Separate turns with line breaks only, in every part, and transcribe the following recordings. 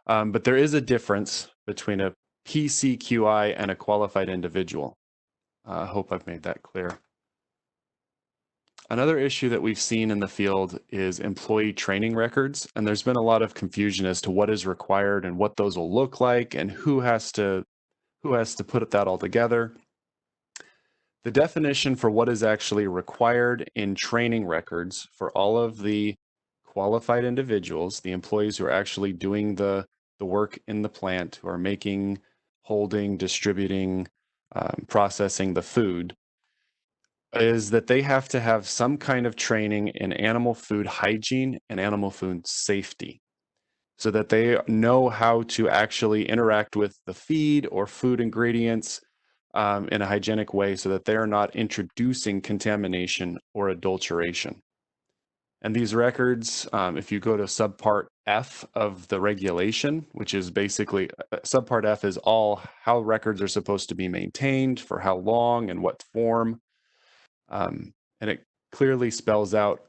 But there is a difference between a PCQI and a qualified individual. I hope I've made that clear. Another issue that we've seen in the field is employee training records, and there's been a lot of confusion as to what is required and what those will look like and who has to put that all together. The definition for what is actually required in training records for all of the qualified individuals, the employees who are actually doing the work in the plant, who are making, holding, distributing, processing the food, is that they have to have some kind of training in animal food hygiene and animal food safety so that they know how to actually interact with the feed or food ingredients in a hygienic way so that they are not introducing contamination or adulteration. And these records, if you go to Subpart F of the regulation, which is basically, Subpart F is all how records are supposed to be maintained, for how long and what form. And it clearly spells out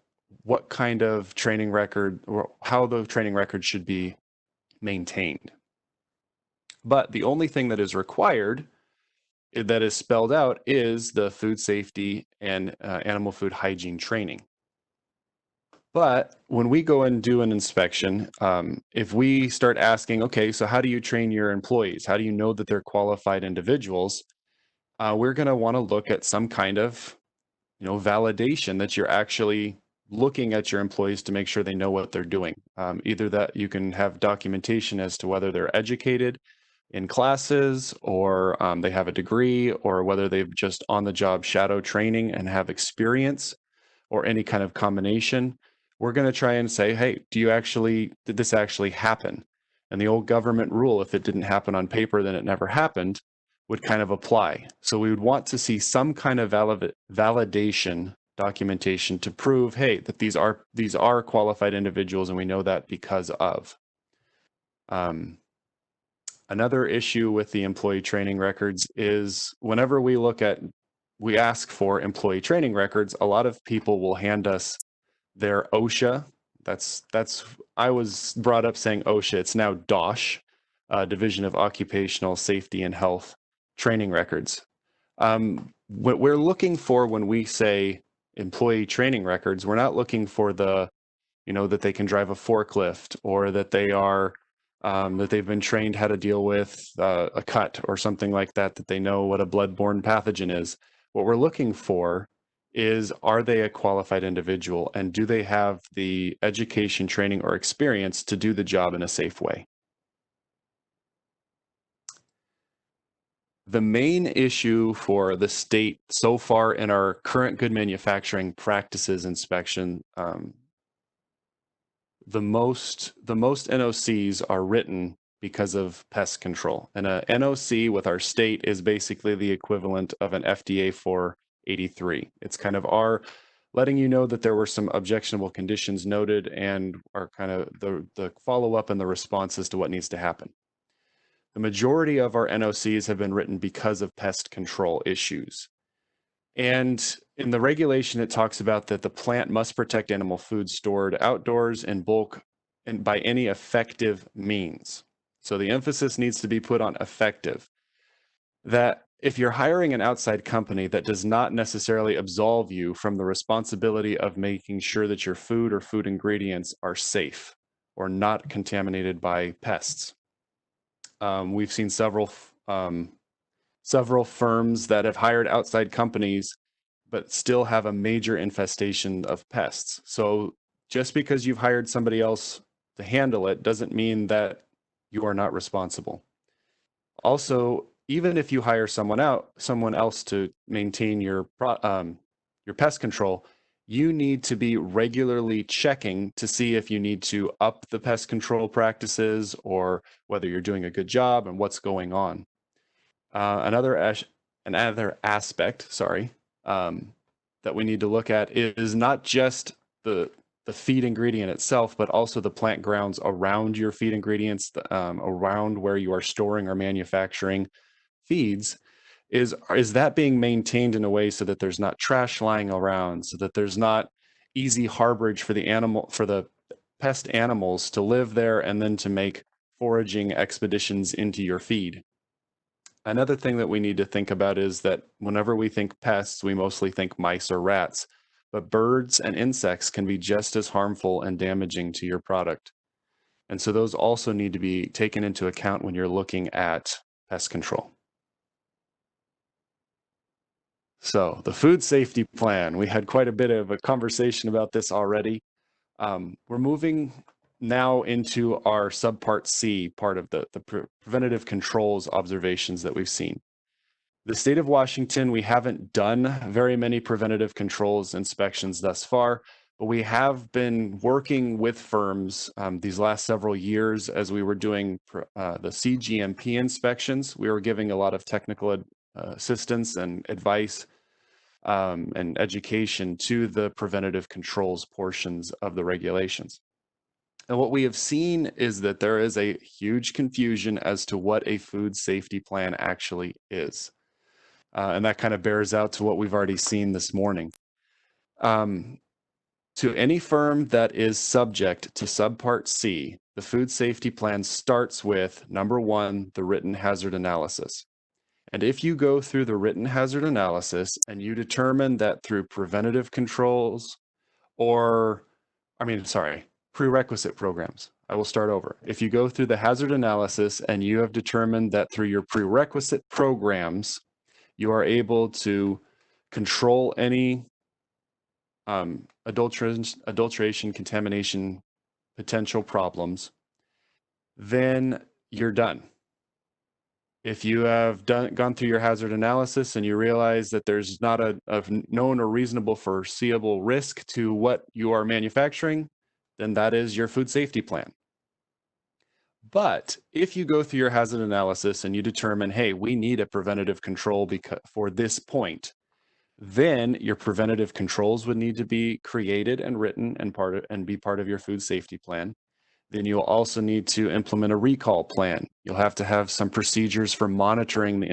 what kind of training record or how the training record should be maintained. But the only thing that is required that is spelled out is the food safety and animal food hygiene training. But when we go and do an inspection, if we start asking, okay, so how do you train your employees? How do you know that they're qualified individuals? We're going to want to look at some kind of validation that you're actually looking at your employees to make sure they know what they're doing. Either that you can have documentation as to whether they're educated in classes or they have a degree, or whether they've just on the job shadow training and have experience, or any kind of combination. We're going to try and say, hey, did this actually happen? And the old government rule, if it didn't happen on paper, then it never happened, would kind of apply. So we would want to see some kind of validation documentation to prove, hey, that these are qualified individuals, and we know that because of. Another issue with the employee training records is whenever we ask for employee training records, a lot of people will hand us their OSHA. I was brought up saying OSHA. It's now DOSH, Division of Occupational Safety and Health training records. What we're looking for when we say employee training records, we're not looking for that they can drive a forklift, or that that they've been trained how to deal with a cut or something like that they know what a bloodborne pathogen is. What we're looking for is, are they a qualified individual, and do they have the education, training, or experience to do the job in a safe way? The main issue for the state so far in our current good manufacturing practices inspection, the most NOCs are written because of pest control. And a NOC with our state is basically the equivalent of an FDA 483. It's kind of our letting you know that there were some objectionable conditions noted, and are kind of the follow-up and the response as to what needs to happen. The majority of our NOCs have been written because of pest control issues. And in the regulation, it talks about that the plant must protect animal food stored outdoors in bulk and by any effective means. So the emphasis needs to be put on effective. That if you're hiring an outside company, that does not necessarily absolve you from the responsibility of making sure that your food or food ingredients are safe or not contaminated by pests. We've seen several firms that have hired outside companies but still have a major infestation of pests. So just because you've hired somebody else to handle it doesn't mean that you are not responsible. Also, even if you hire someone else to maintain your pest control, you need to be regularly checking to see if you need to up the pest control practices, or whether you're doing a good job and what's going on. Another aspect, that we need to look at is not just the feed ingredient itself, but also the plant grounds around your feed ingredients, around where you are storing or manufacturing feeds. Is that being maintained in a way so that there's not trash lying around, so that there's not easy harborage for the pest animals to live there and then to make foraging expeditions into your feed. Another thing that we need to think about is that whenever we think pests, we mostly think mice or rats, but birds and insects can be just as harmful and damaging to your product. And so those also need to be taken into account when you're looking at pest control. So the food safety plan, we had quite a bit of a conversation about this already. We're moving now into our Subpart C part of the preventative controls observations that we've seen. The state of Washington, we haven't done very many preventative controls inspections thus far, but we have been working with firms these last several years as we were doing the cGMP inspections. We were giving a lot of technical assistance and advice and education to the preventative controls portions of the regulations. And what we have seen is that there is a huge confusion as to what a food safety plan actually is. And that kind of bears out to what we've already seen this morning. To any firm that is subject to Subpart C, the food safety plan starts with, number one, the written hazard analysis. And if you go through the written hazard analysis and you determine that through preventative controls prerequisite programs. I will start over. If you go through the hazard analysis and you have determined that through your prerequisite programs, you are able to control any adulteration, contamination, potential problems, then you're done. If you have gone through your hazard analysis and you realize that there's not a known or reasonable foreseeable risk to what you are manufacturing, then that is your food safety plan. But if you go through your hazard analysis and you determine, hey, we need a preventative control for this point, then your preventative controls would need to be created and written and be part of your food safety plan. Then you'll also need to implement a recall plan. You'll have to have some procedures for monitoring the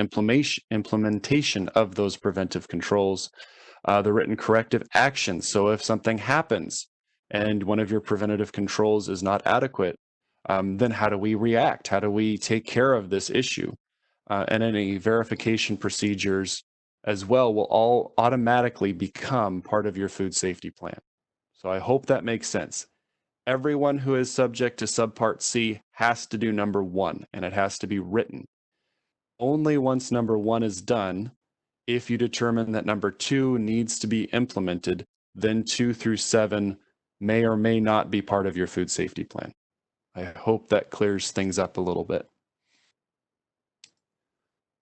implementation of those preventive controls, the written corrective actions. So if something happens and one of your preventative controls is not adequate, then how do we react? How do we take care of this issue? And any verification procedures as well will all automatically become part of your food safety plan. So I hope that makes sense. Everyone who is subject to Subpart C has to do number one, and it has to be written. Only once number one is done, if you determine that number two needs to be implemented, then 2 through 7 may or may not be part of your food safety plan. I hope that clears things up a little bit.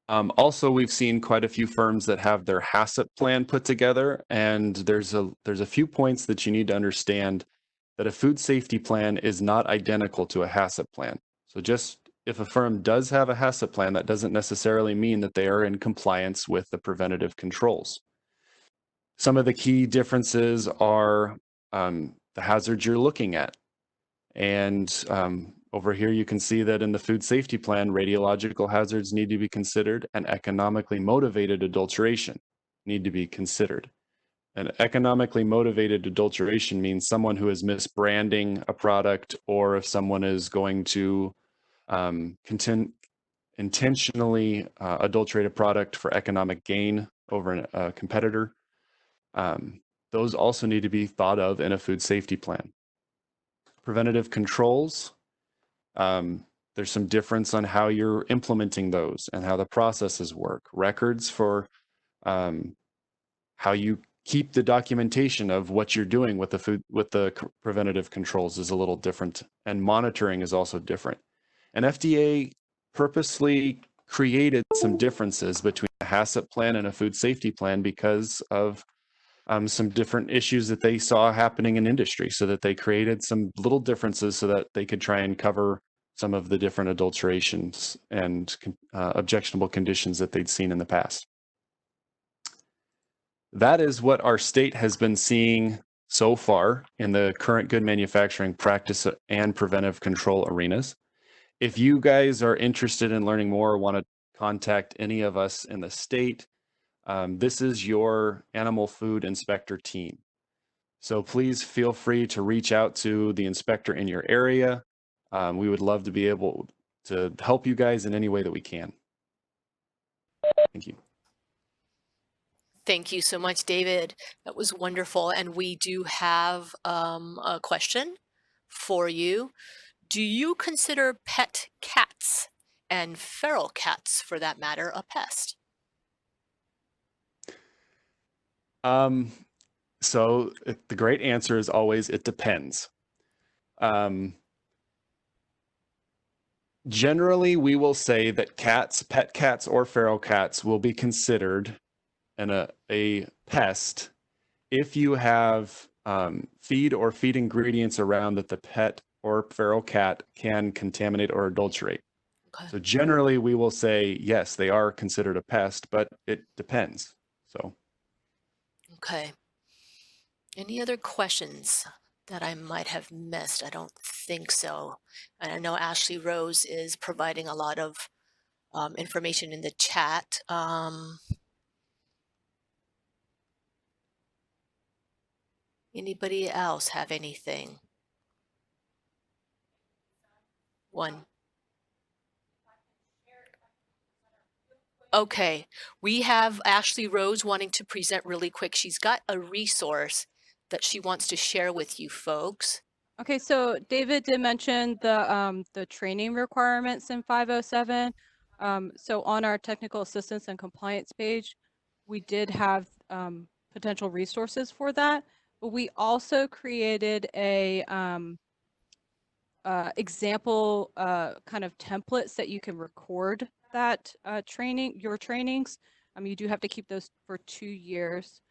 Also, we've seen quite a few firms that have their HACCP plan put together, and there's a few points that you need to understand that a food safety plan is not identical to a HACCP plan. So just if a firm does have a HACCP plan, that doesn't necessarily mean that they are in compliance with the preventative controls. Some of the key differences are the hazards you're looking at. And over here, you can see that in the food safety plan, radiological hazards need to be considered and economically motivated adulteration need to be considered. And economically motivated adulteration means someone who is misbranding a product, or if someone is going to intentionally adulterate a product for economic gain over a competitor. Those also need to be thought of in a food safety plan. Preventative controls, there's some difference on how you're implementing those and how the processes work. Records for how you keep the documentation of what you're doing with the preventative controls is a little different, and monitoring is also different. And FDA purposely created some differences between a HACCP plan and a food safety plan because of some different issues that they saw happening in industry, so that they created some little differences so that they could try and cover some of the different adulterations and objectionable conditions that they'd seen in the past. That is what our state has been seeing so far in the current good manufacturing practice and preventive control arenas. If you guys are interested in learning more or want to contact any of us in the state, this is your animal food inspector team. So please feel free to reach out to the inspector in your area. We would love to be able to help you guys in any way that we can. Thank you.
Thank you so much, David. That was wonderful. And we do have a question for you. Do you consider pet cats and feral cats, for that matter, a pest?
So the great answer is always, it depends. Generally, we will say that cats, pet cats or feral cats, will be considered a pest if you have feed or feed ingredients around that the pet or feral cat can contaminate or adulterate.
Okay.
So generally, we will say, yes, they are considered a pest, but it depends. So.
Okay. Any other questions that I might have missed? I don't think so. And I know Ashley Rose is providing a lot of information in the chat. Anybody else have anything? One. Okay, we have Ashley Rose wanting to present really quick. She's got a resource that she wants to share with you folks.
Okay, so David did mention the training requirements in 507. So on our technical assistance and compliance page, we did have potential resources for that, but we also created a example kind of templates that you can record that your trainings. You do have to keep those for 2 years.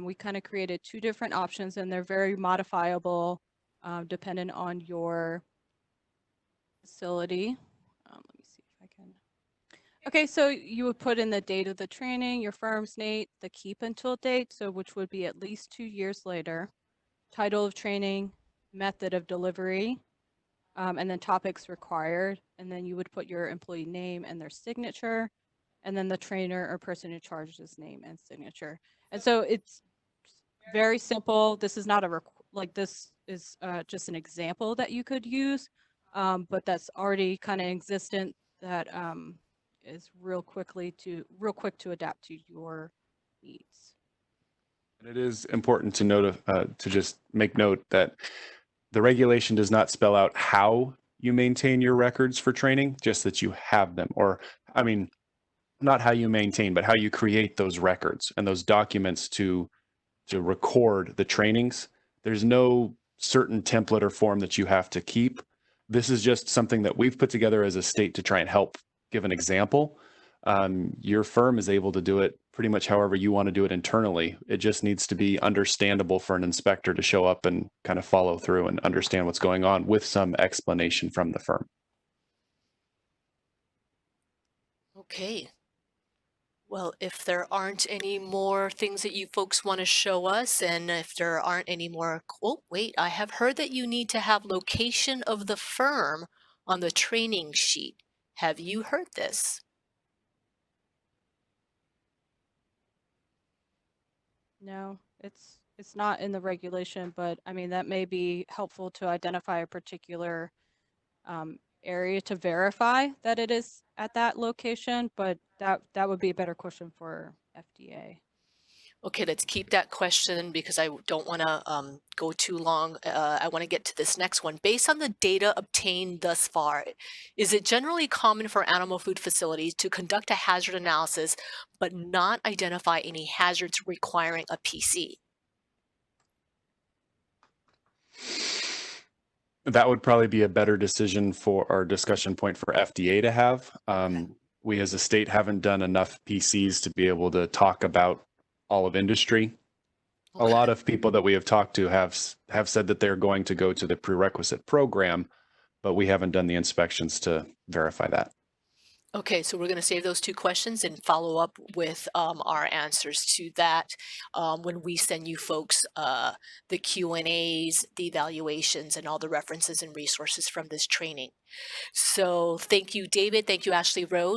We kind of created 2 different options, and they're very modifiable depending on your facility. Let me see if I can. Okay, so you would put in the date of the training, your firm's name, the keep until date, so which would be at least 2 years later, title of training, method of delivery, and then topics required, and then you would put your employee name and their signature, and then the trainer or person in charge's name and signature. And so it's very simple. This is not this is just an example that you could use, but that's already kind of existent that is real quick to adapt to your needs.
And it is important to note to just make note that the regulation does not spell out how you maintain your records for training, just that you have them. Or, I mean, not how you maintain, but how you create those records and those documents to record the trainings. There's no certain template or form that you have to keep. This is just something that we've put together as a state to try and help give an example. Your firm is able to do it pretty much however you want to do it internally. It just needs to be understandable for an inspector to show up and kind of follow through and understand what's going on with some explanation from the firm.
Okay. Well, if there aren't any more things that you folks want to show us, and if there aren't any more, oh, wait, I have heard that you need to have location of the firm on the training sheet. Have you heard this?
No, it's not in the regulation, but I mean, that may be helpful to identify a particular area to verify that it is at that location, but that would be a better question for FDA.
Okay, let's keep that question because I don't want to go too long. I want to get to this next one. Based on the data obtained thus far, is it generally common for animal food facilities to conduct a hazard analysis but not identify any hazards requiring a PC?
That would probably be a better decision for our discussion point for FDA to have. We as a state haven't done enough PCs to be able to talk about all of industry.
Okay.
A lot of people that we have talked to have said that they're going to go to the prerequisite program, but we haven't done the inspections to verify that.
Okay, so we're going to save those 2 questions and follow up with our answers to that when we send you folks the Q&As, the evaluations, and all the references and resources from this training. So thank you, David. Thank you, Ashley Rose.